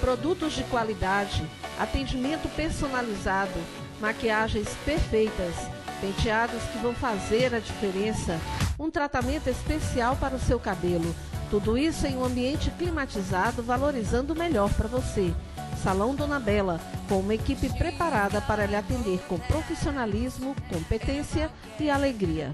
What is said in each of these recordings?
Produtos de qualidade, atendimento personalizado, maquiagens perfeitas, penteados que vão fazer a diferença, um tratamento especial para o seu cabelo. Tudo isso em um ambiente climatizado, valorizando o melhor para você. Salão Dona Bela, com uma equipe preparada para lhe atender com profissionalismo, competência e alegria.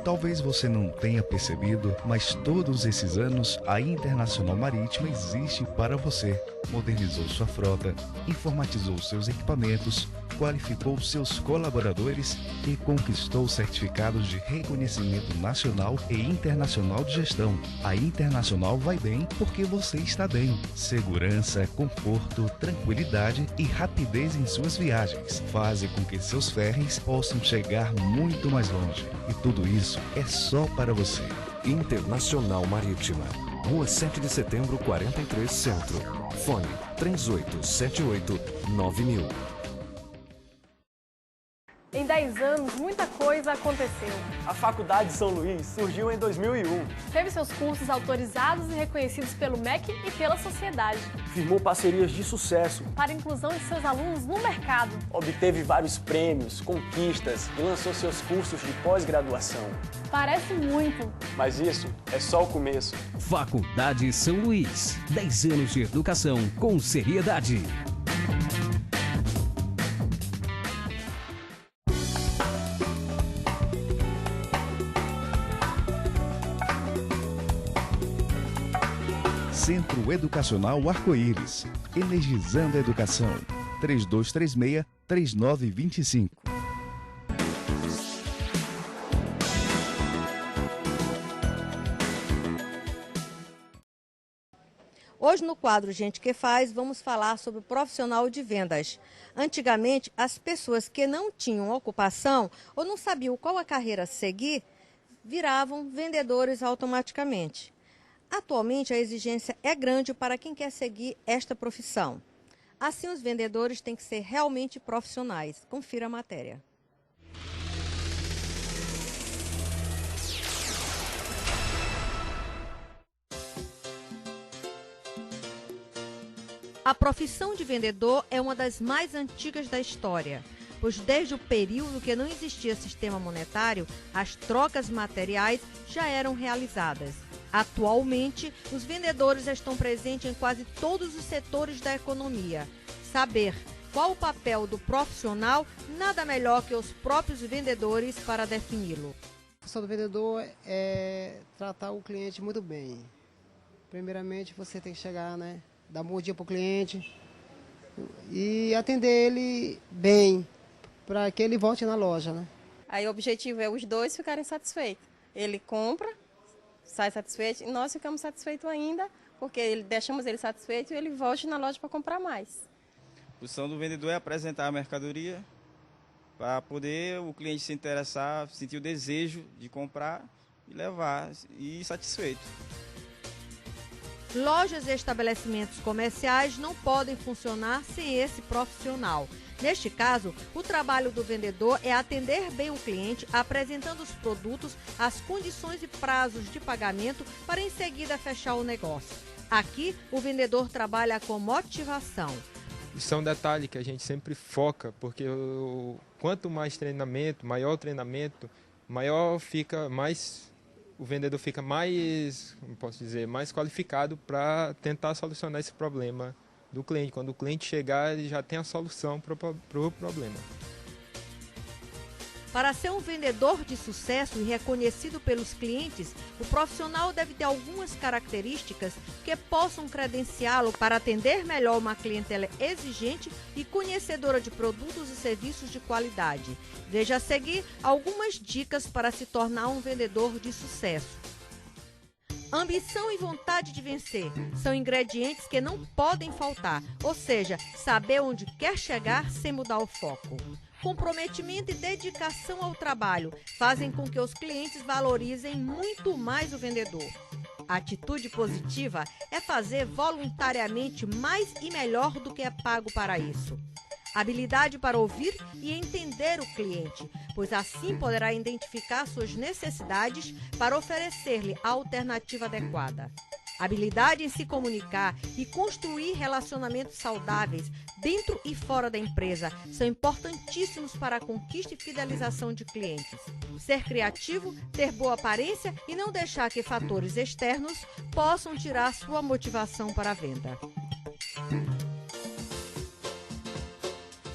Talvez você não tenha percebido, mas todos esses anos a Internacional Marítima existe para você. Modernizou sua frota, informatizou seus equipamentos, qualificou seus colaboradores e conquistou certificados de reconhecimento nacional e internacional de gestão. A Internacional vai bem porque você está bem. Segurança, conforto, tranquilidade e rapidez em suas viagens fazem com que seus ferries possam chegar muito mais longe. E tudo isso é só para você. Internacional Marítima, Rua 7 de Setembro, 43 Centro. Fone 3878-9000. Em 10 anos, muita coisa aconteceu. A Faculdade São Luís surgiu em 2001. Teve seus cursos autorizados e reconhecidos pelo MEC e pela sociedade. Firmou parcerias de sucesso para a inclusão de seus alunos no mercado. Obteve vários prêmios, conquistas e lançou seus cursos de pós-graduação. Parece muito, mas isso é só o começo. Faculdade São Luís. 10 anos de educação com seriedade. Centro Educacional Arco-Íris, energizando a educação. 3236-3925. Hoje no quadro Gente que Faz, vamos falar sobre o profissional de vendas. Antigamente, as pessoas que não tinham ocupação ou não sabiam qual a carreira seguir, viravam vendedores automaticamente. Atualmente, a exigência é grande para quem quer seguir esta profissão. Assim, os vendedores têm que ser realmente profissionais. Confira a matéria. A profissão de vendedor é uma das mais antigas da história, pois desde o período que não existia sistema monetário, as trocas materiais já eram realizadas. Atualmente, os vendedores estão presentes em quase todos os setores da economia. Saber qual o papel do profissional, nada melhor que os próprios vendedores para defini-lo. A função do vendedor é tratar o cliente muito bem. Primeiramente, você tem que chegar, dar bom dia para o cliente e atender ele bem, para que ele volte na loja, Aí o objetivo é os dois ficarem satisfeitos. Ele compra, sai satisfeito e nós ficamos satisfeitos ainda, porque deixamos ele satisfeito e ele volte na loja para comprar mais. A função do vendedor é apresentar a mercadoria para poder o cliente se interessar, sentir o desejo de comprar e levar e ir satisfeito. Lojas e estabelecimentos comerciais não podem funcionar sem esse profissional. Neste caso, o trabalho do vendedor é atender bem o cliente, apresentando os produtos, as condições e prazos de pagamento para em seguida fechar o negócio. Aqui, o vendedor trabalha com motivação. Isso é um detalhe que a gente sempre foca, porque quanto mais treinamento, maior o treinamento, o vendedor fica mais, como posso dizer, mais qualificado para tentar solucionar esse problema do cliente. Quando o cliente chegar, ele já tem a solução para o problema. Para ser um vendedor de sucesso e reconhecido pelos clientes, o profissional deve ter algumas características que possam credenciá-lo para atender melhor uma clientela exigente e conhecedora de produtos e serviços de qualidade. Veja a seguir algumas dicas para se tornar um vendedor de sucesso. Ambição e vontade de vencer são ingredientes que não podem faltar, ou seja, saber onde quer chegar sem mudar o foco. Comprometimento e dedicação ao trabalho fazem com que os clientes valorizem muito mais o vendedor. A atitude positiva é fazer voluntariamente mais e melhor do que é pago para isso. Habilidade para ouvir e entender o cliente, pois assim poderá identificar suas necessidades para oferecer-lhe a alternativa adequada. Habilidade em se comunicar e construir relacionamentos saudáveis dentro e fora da empresa são importantíssimos para a conquista e fidelização de clientes. Ser criativo, ter boa aparência e não deixar que fatores externos possam tirar sua motivação para a venda.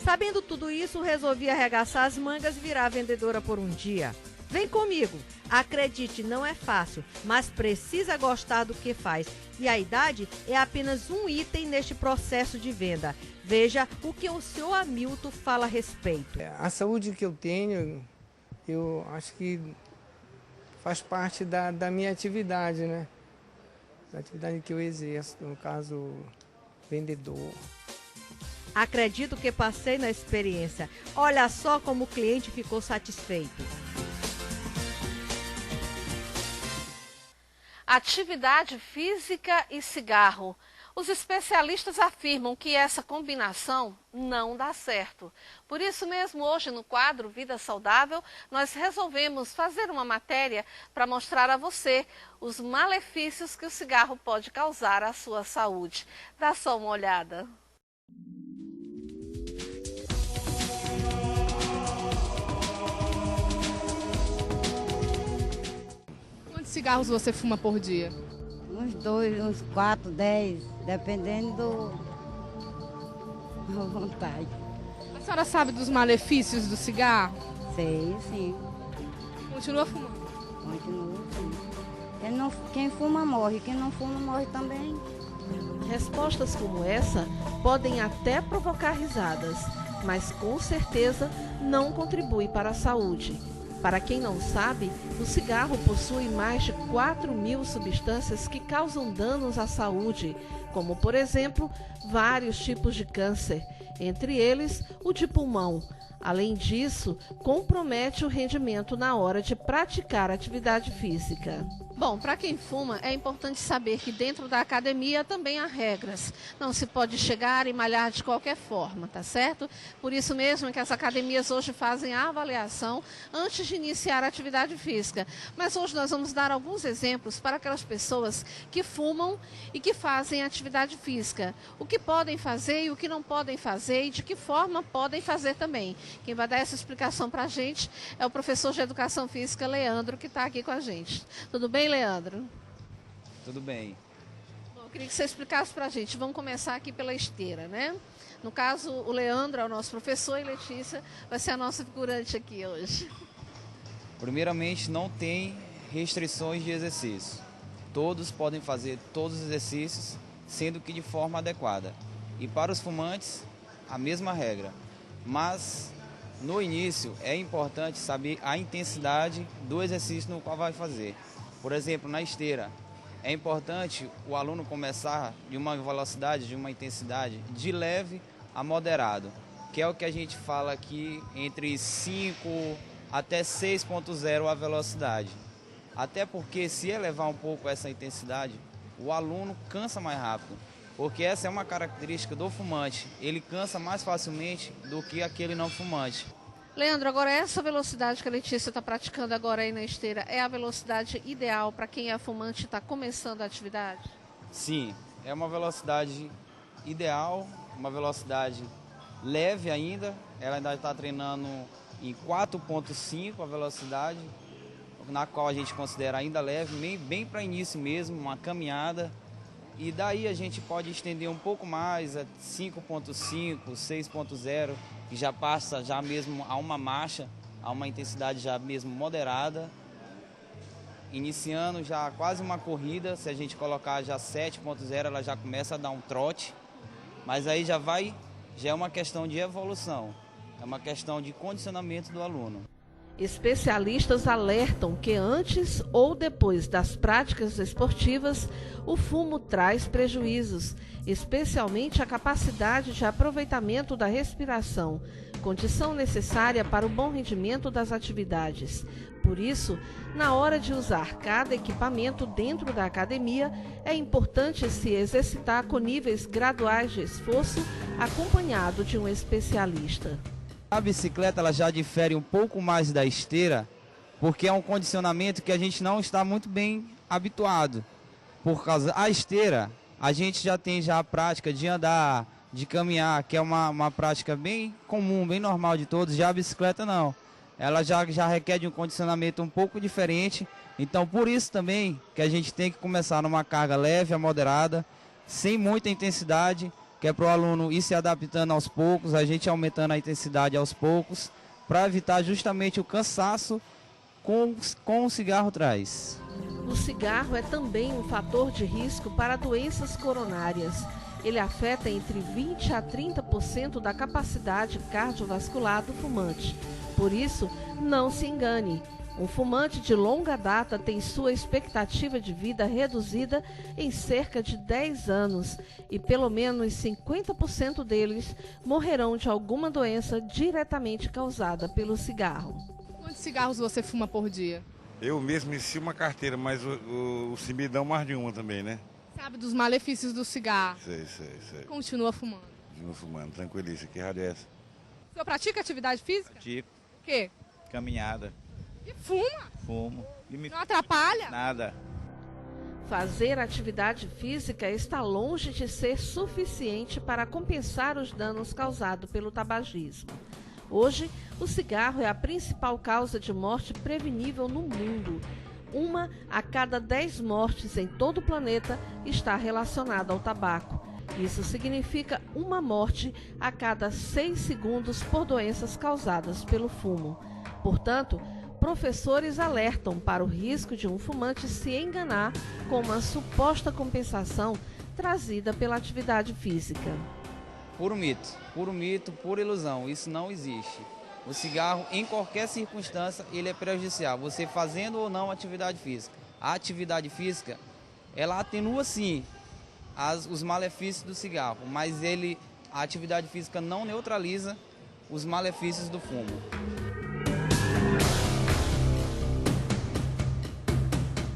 Sabendo tudo isso, resolvi arregaçar as mangas e virar vendedora por um dia. Vem comigo! Acredite, não é fácil, mas precisa gostar do que faz. E a idade é apenas um item neste processo de venda. Veja o que o senhor Hamilton fala a respeito. A saúde que eu tenho, eu acho que faz parte da minha atividade, né? Da atividade que eu exerço, no caso, vendedor. Acredito que passei na experiência. Olha só como o cliente ficou satisfeito. Atividade física e cigarro. Os especialistas afirmam que essa combinação não dá certo. Por isso mesmo, hoje no quadro Vida Saudável, nós resolvemos fazer uma matéria para mostrar a você os malefícios que o cigarro pode causar à sua saúde. Dá só uma olhada. Quantos cigarros você fuma por dia? Uns 2, uns 4, 10, dependendo da vontade. A senhora sabe dos malefícios do cigarro? Sei, sim. Continua fumando? Continua fumando. Quem fuma morre, quem não fuma morre também. Respostas como essa podem até provocar risadas, mas com certeza não contribui para a saúde. Para quem não sabe, o cigarro possui mais de 4.000 substâncias que causam danos à saúde, como, por exemplo, vários tipos de câncer, entre eles o de pulmão. Além disso, compromete o rendimento na hora de praticar atividade física. Bom, para quem fuma, é importante saber que dentro da academia também há regras. Não se pode chegar e malhar de qualquer forma, tá certo? Por isso mesmo que as academias hoje fazem a avaliação antes de iniciar a atividade física. Mas hoje nós vamos dar alguns exemplos para aquelas pessoas que fumam e que fazem atividade física. O que podem fazer e o que não podem fazer e de que forma podem fazer também. Quem vai dar essa explicação para a gente é o professor de Educação Física, Leandro, que está aqui com a gente. Tudo bem, Leandro? Tudo bem. Bom, eu queria que você explicasse para a gente. Vamos começar aqui pela esteira, né? No caso, o Leandro é o nosso professor e Letícia vai ser a nossa figurante aqui hoje. Primeiramente, não tem restrições de exercício. Todos podem fazer todos os exercícios, sendo que de forma adequada. E para os fumantes, a mesma regra. Mas, no início, é importante saber a intensidade do exercício no qual vai fazer. Por exemplo, na esteira, é importante o aluno começar de uma velocidade, de uma intensidade de leve a moderado, que é o que a gente fala aqui entre 5 até 6.0 a velocidade. Até porque se elevar um pouco essa intensidade, o aluno cansa mais rápido, porque essa é uma característica do fumante, ele cansa mais facilmente do que aquele não fumante. Leandro, agora essa velocidade que a Letícia está praticando agora aí na esteira é a velocidade ideal para quem é fumante e está começando a atividade? Sim, é uma velocidade ideal, uma velocidade leve ainda. Ela ainda está treinando em 4.5 a velocidade, na qual a gente considera ainda leve, bem para início mesmo, uma caminhada. E daí a gente pode estender um pouco mais, a 5.5, 6.0, que já passa já mesmo a uma marcha, a uma intensidade já mesmo moderada. Iniciando já quase uma corrida, se a gente colocar já 7.0, ela já começa a dar um trote. Mas aí já é uma questão de evolução, é uma questão de condicionamento do aluno. Especialistas alertam que antes ou depois das práticas esportivas, o fumo traz prejuízos, especialmente a capacidade de aproveitamento da respiração, condição necessária para o bom rendimento das atividades. Por isso, na hora de usar cada equipamento dentro da academia, é importante se exercitar com níveis graduais de esforço, acompanhado de um especialista. A bicicleta ela já difere um pouco mais da esteira, porque é um condicionamento que a gente não está muito bem habituado. Por causa da esteira, a gente já tem a prática de andar, de caminhar, que é uma prática bem comum, bem normal de todos. Já a bicicleta não. Ela já requer de um condicionamento um pouco diferente. Então, por isso também que a gente tem que começar numa carga leve a moderada, sem muita intensidade, que é para o aluno ir se adaptando aos poucos, a gente aumentando a intensidade aos poucos, para evitar justamente o cansaço com o cigarro traz. O cigarro é também um fator de risco para doenças coronárias. Ele afeta entre 20% a 30% da capacidade cardiovascular do fumante. Por isso, não se engane. Um fumante de longa data tem sua expectativa de vida reduzida em cerca de 10 anos e pelo menos 50% deles morrerão de alguma doença diretamente causada pelo cigarro. Quantos cigarros você fuma por dia? Eu mesmo inicio uma carteira, mas o cimidão mais de uma também, né? Sabe dos malefícios do cigarro? Sei. Continua fumando? Continua fumando, tranquilíssimo. Que rádio é essa? O senhor pratica atividade física? Pratico. O quê? Caminhada. E fuma? Fumo. Não atrapalha? Nada. Fazer atividade física está longe de ser suficiente para compensar os danos causados pelo tabagismo. Hoje, o cigarro é a principal causa de morte prevenível no mundo. 1 a cada 10 mortes em todo o planeta está relacionada ao tabaco. Isso significa uma morte a cada 6 segundos por doenças causadas pelo fumo. Portanto, professores alertam para o risco de um fumante se enganar com uma suposta compensação trazida pela atividade física. Puro mito, pura ilusão. Isso não existe. O cigarro, em qualquer circunstância, ele é prejudicial, você fazendo ou não atividade física. A atividade física, ela atenua sim os malefícios do cigarro, mas a atividade física não neutraliza os malefícios do fumo.